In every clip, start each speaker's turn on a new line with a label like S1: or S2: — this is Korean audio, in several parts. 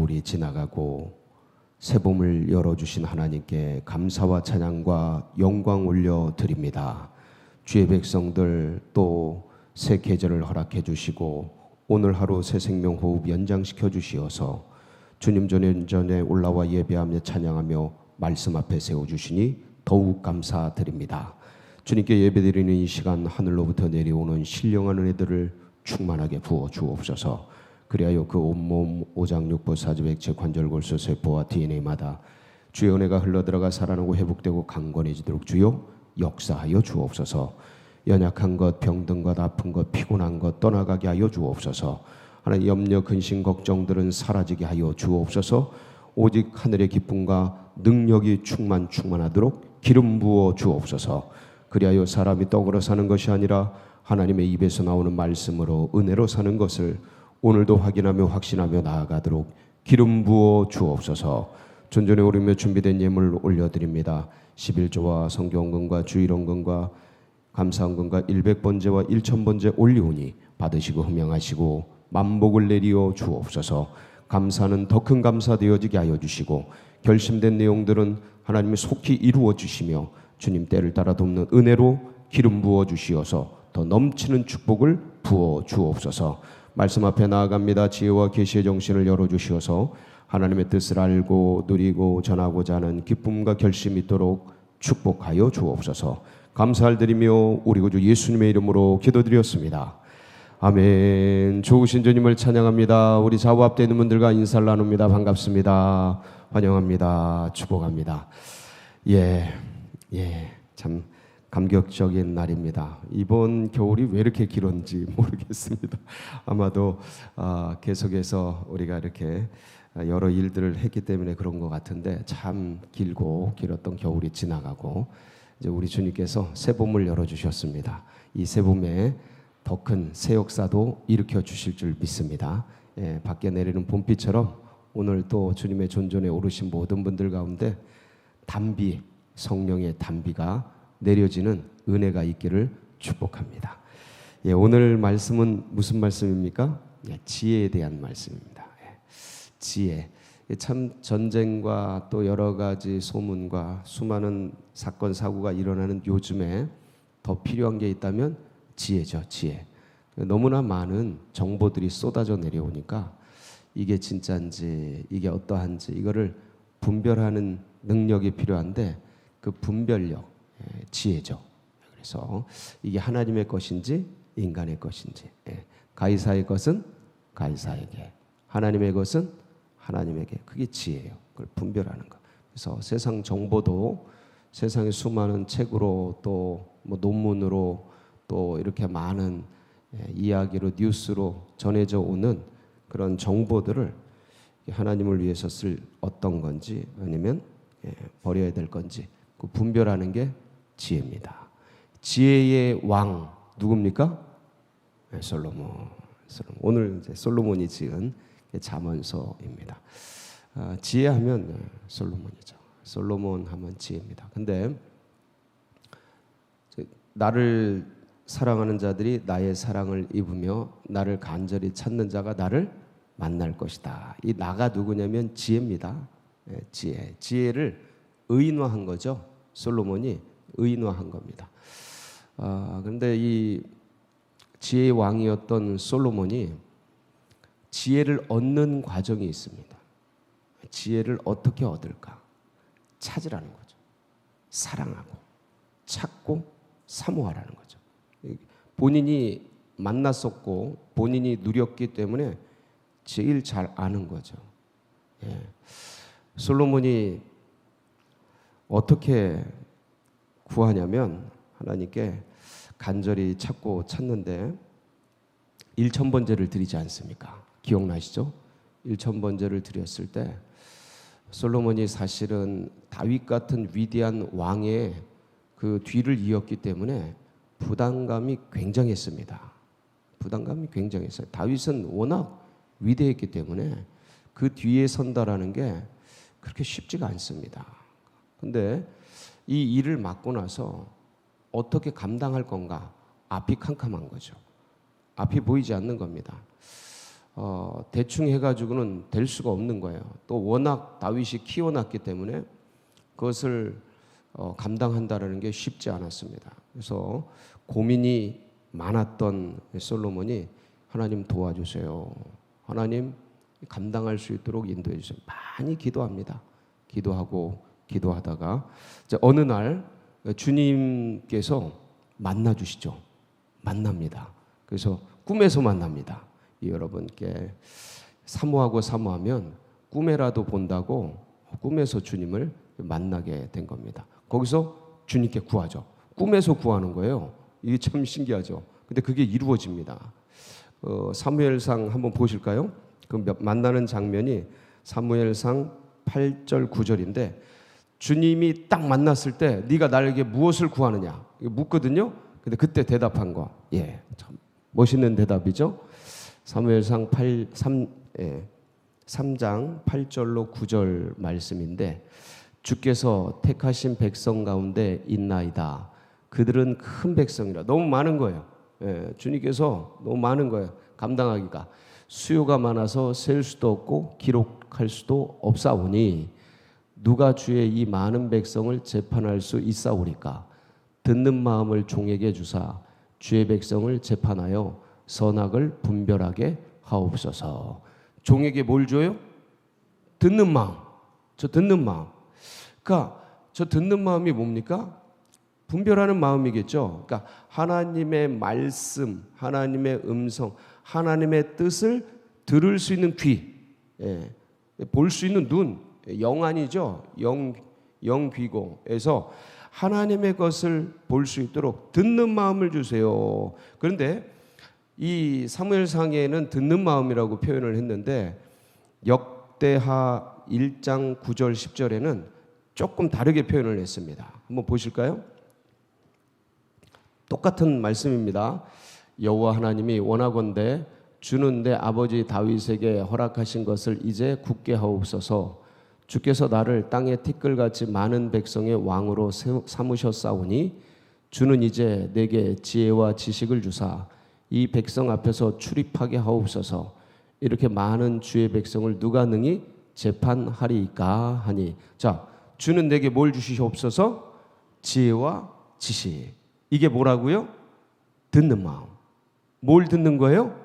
S1: 겨울이 지나가고 새 봄을 열어주신 하나님께 감사와 찬양과 영광 올려드립니다. 주의 백성들 또 새 계절을 허락해 주시고 오늘 하루 새 생명 호흡 연장시켜 주시어서 주님 전에 올라와 예배하며 찬양하며 말씀 앞에 세워주시니 더욱 감사드립니다. 주님께 예배드리는 이 시간 하늘로부터 내려오는 신령한 은혜들을 충만하게 부어 주옵소서. 그리하여 그 온몸 오장육부 사지백체 관절골수 세포와 DNA마다 주의 은혜가 흘러들어가 살아나고 회복되고 강건해지도록 주여 역사하여 주옵소서. 연약한 것, 병든 것, 아픈 것, 피곤한 것 떠나가게 하여 주옵소서. 하나님 염려, 근심, 걱정들은 사라지게 하여 주옵소서. 오직 하늘의 기쁨과 능력이 충만하도록 기름 부어 주옵소서. 그리하여 사람이 떡으로 사는 것이 아니라 하나님의 입에서 나오는 말씀으로 은혜로 사는 것을 오늘도 확인하며 확신하며 나아가도록 기름 부어 주옵소서. 존전에 오르며 준비된 예물 올려드립니다. 11조와 성경원금과 주일원금과 감사원금과 100번제와 1000번제 올리오니 받으시고 흠양하시고 만복을 내리어 주옵소서. 감사는 더 큰 감사 되어지게 하여 주시고 결심된 내용들은 하나님이 속히 이루어 주시며 주님 때를 따라 돕는 은혜로 기름 부어 주시어서 더 넘치는 축복을 부어 주옵소서. 말씀 앞에 나아갑니다. 지혜와 계시의 정신을 열어주시어서 하나님의 뜻을 알고 누리고 전하고자 하는 기쁨과 결심이 있도록 축복하여 주옵소서. 감사를 드리며 우리 구주 예수님의 이름으로 기도드렸습니다. 아멘. 좋으신 주님을 찬양합니다. 우리 좌우 앞에 있는 분들과 인사를 나눕니다. 반갑습니다. 환영합니다. 축복합니다. 참 감격적인 날입니다. 이번 겨울이 왜 이렇게 길었는지 모르겠습니다. 아마도 계속해서 우리가 이렇게 여러 일들을 했기 때문에 그런 것 같은데 참 길고 길었던 겨울이 지나가고 이제 우리 주님께서 새 봄을 열어주셨습니다. 이 새 봄에 더 큰 새 역사도 일으켜 주실 줄 믿습니다. 밖에 내리는 봄비처럼 오늘 또 주님의 존전에 오르신 모든 분들 가운데 단비, 성령의 단비가 내려지는 은혜가 있기를 축복합니다. 오늘 말씀은 무슨 말씀입니까? 지혜에 대한 말씀입니다. 지혜. 참 전쟁과 또 여러 가지 소문과 수많은 사건 사고가 일어나는 요즘에 더 필요한 게 있다면 지혜죠. 지혜. 너무나 많은 정보들이 쏟아져 내려오니까 이게 진짜인지 이게 어떠한지 이거를 분별하는 능력이 필요한데 그 분별력, 지혜죠. 그래서 이게 하나님의 것인지 인간의 것인지, 가이사의 것은 가이사에게, 하나님의 것은 하나님에게, 그게 지혜예요. 그걸 분별하는 것. 그래서 세상 정보도 세상의 수많은 책으로 또 뭐 논문으로 또 이렇게 많은 이야기로 뉴스로 전해져 오는 그런 정보들을 하나님을 위해서 쓸 어떤 건지 아니면 버려야 될 건지 그 분별하는 게 지혜입니다. 지혜의 왕 누굽니까? 솔로몬. 오늘 이제 솔로몬이 지은 잠언서입니다. 지혜하면 솔로몬이죠. 솔로몬 하면 지혜입니다. 근데 나를 사랑하는 자들이 나의 사랑을 입으며 나를 간절히 찾는 자가 나를 만날 것이다. 이 나가 누구냐면 지혜입니다. 지혜. 지혜를 의인화한 거죠. 솔로몬이 의인화한 겁니다. 그런데 이 지혜의 왕이었던 솔로몬이 지혜를 얻는 과정이 있습니다. 지혜를 어떻게 얻을까? 찾으라는 거죠. 사랑하고 찾고 사모하라는 거죠. 본인이 만났었고 본인이 누렸기 때문에 제일 잘 아는 거죠. 솔로몬이 어떻게 구하냐면 하나님께 간절히 찾고 찾는데 1000번제를 드리지 않습니까? 기억나시죠? 1000번제를 드렸을 때 솔로몬이 사실은 다윗 같은 위대한 왕의 그 뒤를 이었기 때문에 부담감이 굉장했습니다. 부담감이 굉장했어요. 다윗은 워낙 위대했기 때문에 그 뒤에 선다라는 게 그렇게 쉽지가 않습니다. 근데 이 일을 맡고 나서 어떻게 감당할 건가? 앞이 캄캄한 거죠. 앞이 보이지 않는 겁니다. 대충 해가지고는 될 수가 없는 거예요. 또 워낙 다윗이 키워놨기 때문에 그것을 감당한다라는 게 쉽지 않았습니다. 그래서 고민이 많았던 솔로몬이 하나님 도와주세요. 하나님 감당할 수 있도록 인도해 주세요. 많이 기도합니다. 기도하다가 어느 날 주님께서 만나 주시죠. 만납니다. 그래서 꿈에서 만납니다. 여러분께 사모하면 꿈에라도 본다고 꿈에서 주님을 만나게 된 겁니다. 거기서 주님께 구하죠. 꿈에서 구하는 거예요. 이게 참 신기하죠. 근데 그게 이루어집니다. 사무엘상 한번 보실까요? 그 만나는 장면이 사무엘상 8절 9절인데 주님이 딱 만났을 때 네가 나에게 무엇을 구하느냐 묻거든요. 근데 그때 대답한 거, 참 멋있는 대답이죠. 사무엘상 3장 8절로 9절 말씀인데 주께서 택하신 백성 가운데 있나이다. 그들은 큰 백성이라. 너무 많은 거예요. 주님께서 너무 많은 거예요. 감당하기가. 수요가 많아서 셀 수도 없고 기록할 수도 없사오니 누가 주의 이 많은 백성을 재판할 수 있사오리까. 듣는 마음을 종에게 주사 주의 백성을 재판하여 선악을 분별하게 하옵소서. 종에게 뭘 줘요? 듣는 마음. 저 듣는 마음. 그러니까 저 듣는 마음이 뭡니까? 분별하는 마음이겠죠. 그러니까 하나님의 말씀, 하나님의 음성, 하나님의 뜻을 들을 수 있는 귀, 볼 수 있는 눈, 영안이죠. 영귀고에서 하나님의 것을 볼 수 있도록 듣는 마음을 주세요. 그런데 이 사무엘상에는 듣는 마음이라고 표현을 했는데 역대하 1장 9절 10절에는 조금 다르게 표현을 했습니다. 한번 보실까요? 똑같은 말씀입니다. 여호와 하나님이 원하건대 주는 내 아버지 다윗에게 허락하신 것을 이제 굳게 하옵소서. 주께서 나를 땅의 티끌같이 많은 백성의 왕으로 삼으셨사오니 주는 이제 내게 지혜와 지식을 주사 이 백성 앞에서 출입하게 하옵소서. 이렇게 많은 주의 백성을 누가 능히 재판하리이까 하니. 자, 주는 내게 뭘 주시옵소서? 지혜와 지식. 이게 뭐라고요? 듣는 마음. 뭘 듣는 거예요?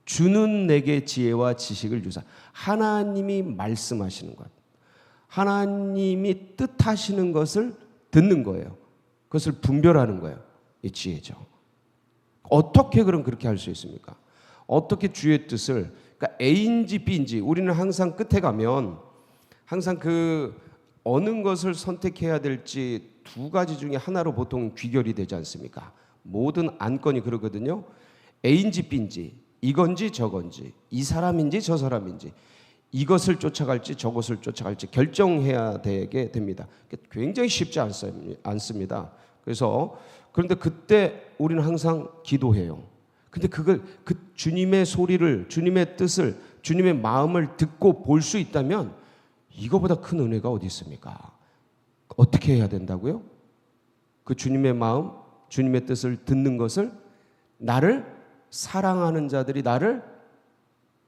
S1: 주는 내게 지혜와 지식을 주사. 하나님이 말씀하시는 것, 하나님이 뜻하시는 것을 듣는 거예요. 그것을 분별하는 거예요. 이 지혜죠. 어떻게 그럼 그렇게 할 수 있습니까? 어떻게 주의 뜻을, 그러니까 A인지 B인지 우리는 항상 끝에 가면 항상 그 어느 것을 선택해야 될지 두 가지 중에 하나로 보통 귀결이 되지 않습니까? 모든 안건이 그러거든요. A인지 B인지, 이건지 저건지, 이 사람인지 저 사람인지, 이것을 쫓아갈지 저것을 쫓아갈지 결정해야 되게 됩니다. 굉장히 쉽지 않습니다. 그런데 그때 우리는 항상 기도해요. 근데 그걸 그 주님의 소리를, 주님의 뜻을, 주님의 마음을 듣고 볼 수 있다면 이거보다 큰 은혜가 어디 있습니까? 어떻게 해야 된다고요? 그 주님의 마음, 주님의 뜻을 듣는 것을, 나를 사랑하는 자들이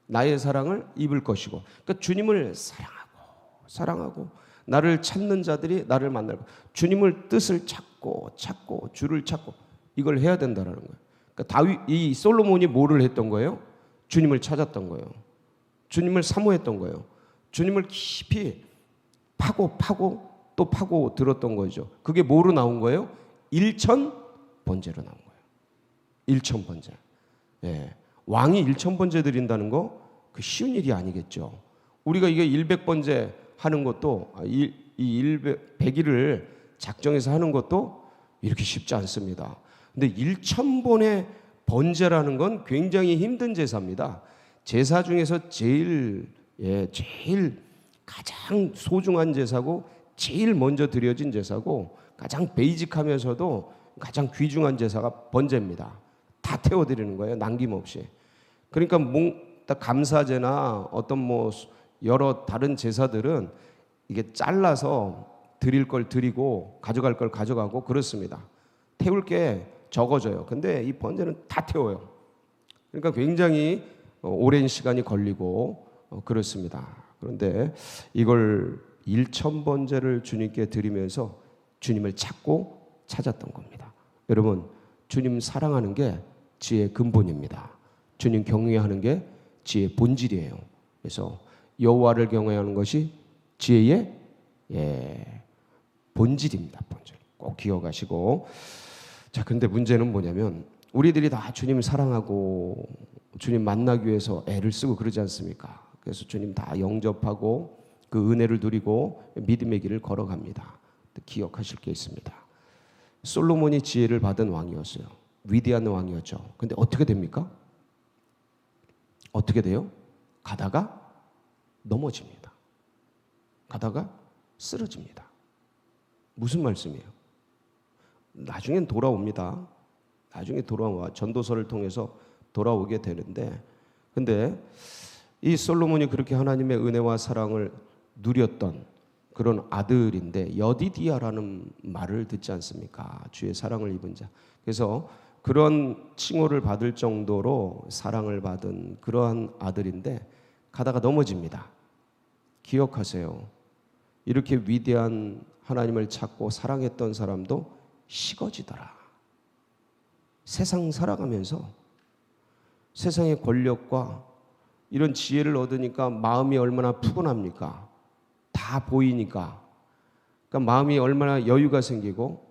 S1: 나의 사랑을 입을 것이고, 그러니까 주님을 사랑하고 나를 찾는 자들이 나를 만날 것, 주님을 뜻을 찾고 주를 찾고, 이걸 해야 된다라는 거예요. 그러니까 이 솔로몬이 뭐를 했던 거예요? 주님을 찾았던 거예요. 주님을 사모했던 거예요. 주님을 깊이 파고 들었던 거죠. 그게 뭐로 나온 거예요? 일천번제로 나온 거예요. 일천번제. 왕이 일천번제 드린다는 거 그 쉬운 일이 아니겠죠. 우리가 이게 100번제 하는 것도, 이 100일을 작정해서 하는 것도 이렇게 쉽지 않습니다. 근데 1000번의 번제라는 건 굉장히 힘든 제사입니다. 제사 중에서 제일 가장 소중한 제사고, 제일 먼저 드려진 제사고, 가장 베이직하면서도 가장 귀중한 제사가 번제입니다. 다 태워드리는 거예요, 남김없이. 그러니까 감사제나 어떤 여러 다른 제사들은 이게 잘라서 드릴 걸 드리고 가져갈 걸 가져가고 그렇습니다. 태울 게 적어져요. 근데 이 번제는 다 태워요. 그러니까 굉장히 오랜 시간이 걸리고 그렇습니다. 그런데 이걸 1000번째를 주님께 드리면서 주님을 찾았던 겁니다. 여러분, 주님 사랑하는 게 지혜의 근본입니다. 주님 경외하는 게 지혜의 본질이에요. 그래서 여호와를 경외하는 것이 지혜의 본질입니다. 본질. 꼭 기억하시고. 자, 근데 문제는 뭐냐면 우리들이 다 주님 사랑하고 주님 만나기 위해서 애를 쓰고 그러지 않습니까? 그래서 주님 다 영접하고 그 은혜를 누리고 믿음의 길을 걸어갑니다. 기억하실 게 있습니다. 솔로몬이 지혜를 받은 왕이었어요. 위대한 왕이었죠. 근데 어떻게 됩니까? 어떻게 돼요? 가다가 넘어집니다. 가다가 쓰러집니다. 무슨 말씀이에요? 나중엔 돌아옵니다. 나중에 돌아와 전도서를 통해서 돌아오게 되는데, 근데 이 솔로몬이 그렇게 하나님의 은혜와 사랑을 누렸던 그런 아들인데 여디디아라는 말을 듣지 않습니까? 주의 사랑을 입은 자. 그래서 그런 칭호를 받을 정도로 사랑을 받은 그러한 아들인데 가다가 넘어집니다. 기억하세요. 이렇게 위대한 하나님을 찾고 사랑했던 사람도 식어지더라. 세상 살아가면서 세상의 권력과 이런 지혜를 얻으니까 마음이 얼마나 푸근합니까? 다 보이니까. 그러니까 마음이 얼마나 여유가 생기고,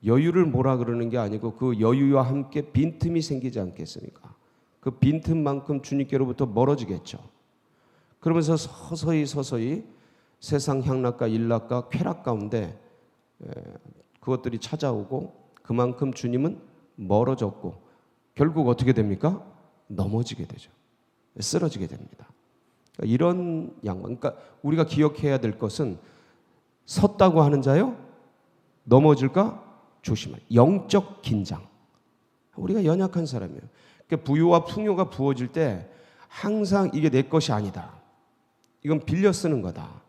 S1: 여유를 뭐라 그러는 게 아니고 그 여유와 함께 빈틈이 생기지 않겠습니까? 그 빈틈만큼 주님께로부터 멀어지겠죠. 그러면서 서서히 세상 향락과 일락과 쾌락 가운데 그것들이 찾아오고 그만큼 주님은 멀어졌고 결국 어떻게 됩니까? 넘어지게 되죠. 쓰러지게 됩니다. 이런 양반, 그러니까 우리가 기억해야 될 것은 섰다고 하는 자요 넘어질까 조심할. 영적 긴장. 우리가 연약한 사람이에요. 그러니까 부유와 풍요가 부어질 때 항상 이게 내 것이 아니다. 이건 빌려 쓰는 거다.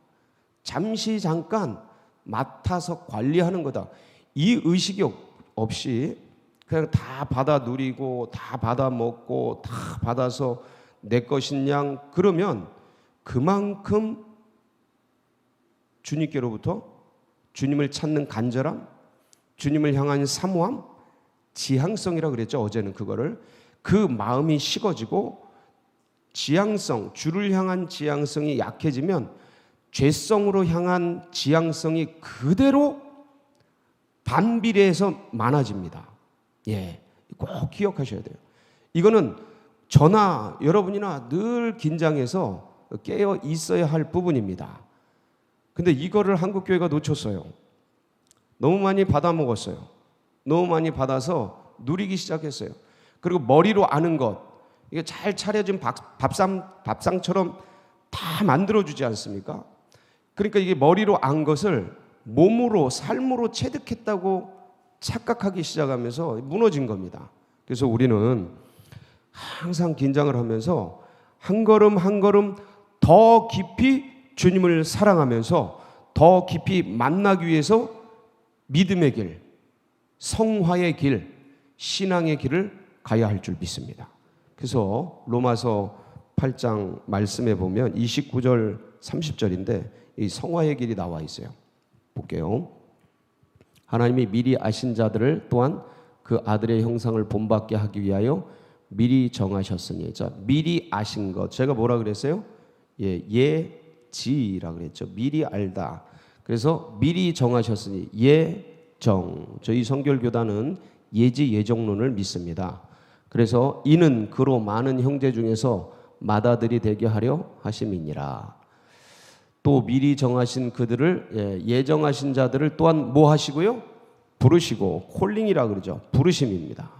S1: 잠시 잠깐 맡아서 관리하는 거다. 이 의식이 없이 그냥 다 받아 누리고 다 받아 먹고 다 받아서 내 것인 양 그러면 그만큼 주님께로부터 주님을 찾는 간절함, 주님을 향한 사모함, 지향성이라 그랬죠. 어제는 그거를. 그 마음이 식어지고 지향성, 주를 향한 지향성이 약해지면 죄성으로 향한 지향성이 그대로 반비례해서 많아집니다. 꼭 기억하셔야 돼요. 이거는 저나 여러분이나 늘 긴장해서 깨어 있어야 할 부분입니다. 근데 이거를 한국교회가 놓쳤어요. 너무 많이 받아먹었어요. 너무 많이 받아서 누리기 시작했어요. 그리고 머리로 아는 것, 이게 잘 차려진 밥상처럼 다 만들어주지 않습니까? 그러니까 이게 머리로 안 것을 몸으로, 삶으로 체득했다고 착각하기 시작하면서 무너진 겁니다. 그래서 우리는 항상 긴장을 하면서 한 걸음 한 걸음 더 깊이 주님을 사랑하면서 더 깊이 만나기 위해서 믿음의 길, 성화의 길, 신앙의 길을 가야 할 줄 믿습니다. 그래서 로마서 8장 말씀에 보면 29절 30절인데 이 성화의 길이 나와 있어요. 볼게요. 하나님이 미리 아신 자들을 또한 그 아들의 형상을 본받게 하기 위하여 미리 정하셨으니. 자, 미리 아신 것. 제가 뭐라 그랬어요? 예지라 그랬죠. 미리 알다. 그래서 미리 정하셨으니 예정. 저희 성결교단은 예지 예정론을 믿습니다. 그래서 이는 그로 많은 형제 중에서 맏아들이 되게 하려 하심이니라. 또 미리 정하신 그들을 예정하신 자들을 또한 뭐 하시고요? 부르시고. 콜링이라 그러죠. 부르심입니다.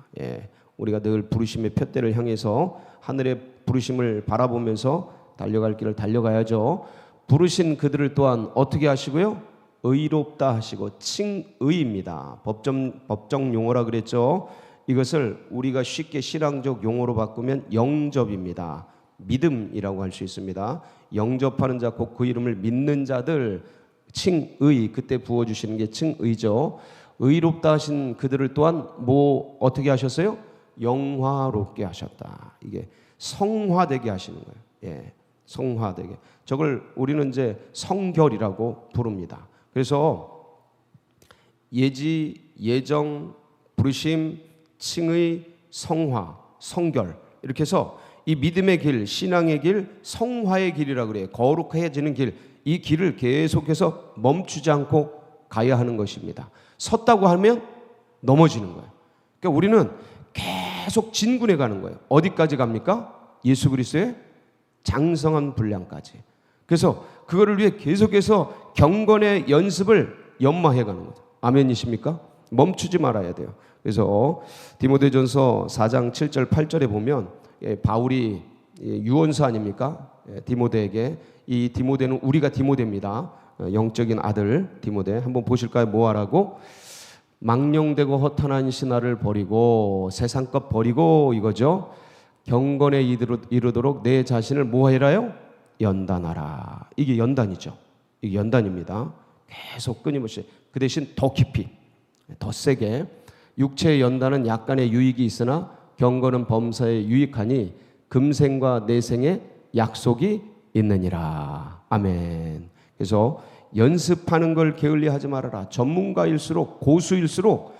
S1: 우리가 늘 부르심의 푯대를 향해서 하늘의 부르심을 바라보면서 달려갈 길을 달려가야죠. 부르신 그들을 또한 어떻게 하시고요? 의롭다 하시고. 칭의입니다. 법정 용어라 그랬죠. 이것을 우리가 쉽게 신앙적 용어로 바꾸면 영접입니다. 믿음이라고 할 수 있습니다. 영접하는 자, 곧 그 이름을 믿는 자들, 칭의, 그때 부어주시는 게 칭의죠. 의롭다 하신 그들을 또한 뭐 어떻게 하셨어요? 영화롭게 하셨다. 이게 성화되게 하시는 거예요. 예, 성화되게. 저걸 우리는 이제 성결이라고 부릅니다. 그래서 예지, 예정, 부르심, 칭의, 성화, 성결 이렇게 해서 이 믿음의 길, 신앙의 길, 성화의 길이라고 그래요. 거룩해지는 길, 이 길을 계속해서 멈추지 않고 가야 하는 것입니다. 섰다고 하면 넘어지는 거예요. 그러니까 우리는 계속 진군해 가는 거예요. 어디까지 갑니까? 예수 그리스도의 장성한 분량까지. 그래서 그거를 위해 계속해서 경건의 연습을 연마해 가는 거죠. 아멘이십니까? 멈추지 말아야 돼요. 그래서 디모데전서 4장 7절 8절에 보면 바울이 유언서 아닙니까? 디모데에게. 이 디모데는 우리가 디모데입니다. 영적인 아들 디모데. 한번 보실까요? 뭐하라고? 망령되고 허탄한 신화를 버리고 세상 것 버리고 이거죠. 경건에 이르도록 내 자신을 뭐해라요? 연단하라. 이게 연단이죠. 이게 연단입니다. 계속 끊임없이. 그 대신 더 깊이, 더 세게. 육체의 연단은 약간의 유익이 있으나 경건은 범사에 유익하니 금생과 내생에 약속이 있느니라. 아멘. 그래서 연습하는 걸 게을리하지 말아라. 전문가일수록 고수일수록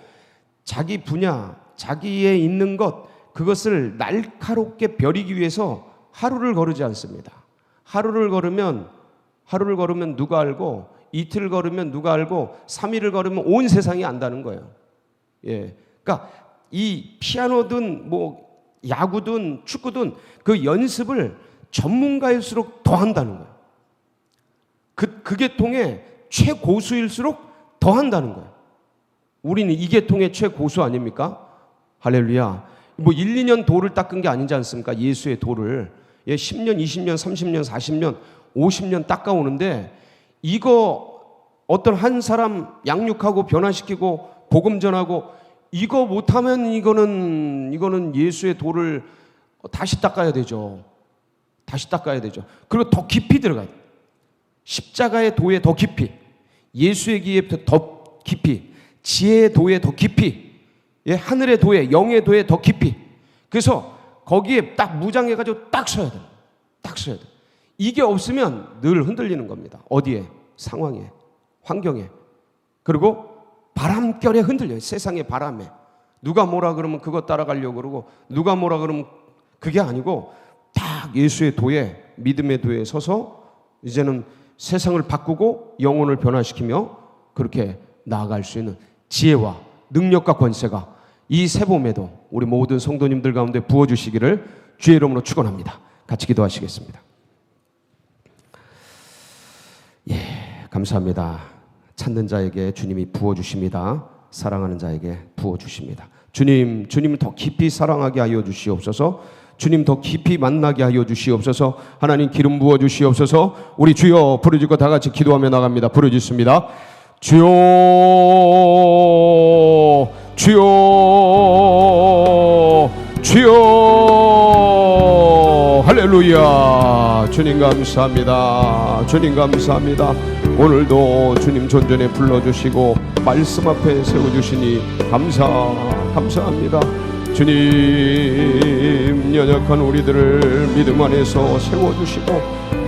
S1: 자기 분야, 자기에 있는 것 그것을 날카롭게 벼리기 위해서 하루를 거르지 않습니다. 하루를 걸으면 누가 알고, 이틀을 걸으면 누가 알고, 3일을 걸으면 온 세상이 안다는 거예요. 예, 그러니까 이 피아노든 뭐 야구든 축구든 그 연습을 전문가일수록 더 한다는 거예요. 그 계통의 최고수일수록 더 한다는 거예요. 우리는 이 계통의 최고수 아닙니까? 할렐루야. 뭐 1, 2년 도를 닦은 게 아니지 않습니까? 예수의 도를. 예, 10년, 20년, 30년, 40년, 50년 닦아오는데 이거 어떤 한 사람 양육하고 변화시키고 복음 전하고 이거 못하면 이거는 예수의 도를 다시 닦아야 되죠. 다시 닦아야 되죠. 그리고 더 깊이 들어가야 돼요. 십자가의 도에 더 깊이, 예수의 기에 더 깊이, 지혜의 도에 더 깊이, 예, 하늘의 도에, 영의 도에 더 깊이. 그래서 거기에 딱 무장해가지고 딱 서야 돼요. 딱 서야 돼요. 이게 없으면 늘 흔들리는 겁니다. 어디에? 상황에, 환경에. 그리고 바람결에 흔들려요. 세상의 바람에. 누가 뭐라 그러면 그거 따라가려고 그러고, 누가 뭐라 그러면 그게 아니고 딱 예수의 도에, 믿음의 도에 서서 이제는 세상을 바꾸고 영혼을 변화시키며 그렇게 나아갈 수 있는 지혜와 능력과 권세가 이 새봄에도 우리 모든 성도님들 가운데 부어주시기를 주의 이름으로 축원합니다. 같이 기도하시겠습니다. 예, 감사합니다. 찾는 자에게 주님이 부어주십니다. 사랑하는 자에게 부어주십니다. 주님을 더 깊이 사랑하게 하여 주시옵소서. 주님 더 깊이 만나게 하여 주시옵소서. 하나님 기름 부어 주시옵소서. 우리 주여 부르짖고 다 같이 기도하며 나갑니다. 부르짖습니다. 주여, 주여, 주여. 할렐루야. 주님 감사합니다. 주님 감사합니다. 오늘도 주님 존전에 불러주시고 말씀 앞에 세워주시니 감사합니다. 주님, 연약한 우리들을 믿음 안에서 세워주시고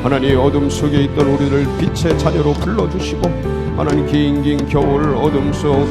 S1: 하나님 어둠 속에 있던 우리를 빛의 자녀로 불러주시고 하나님 긴긴 겨울 어둠 속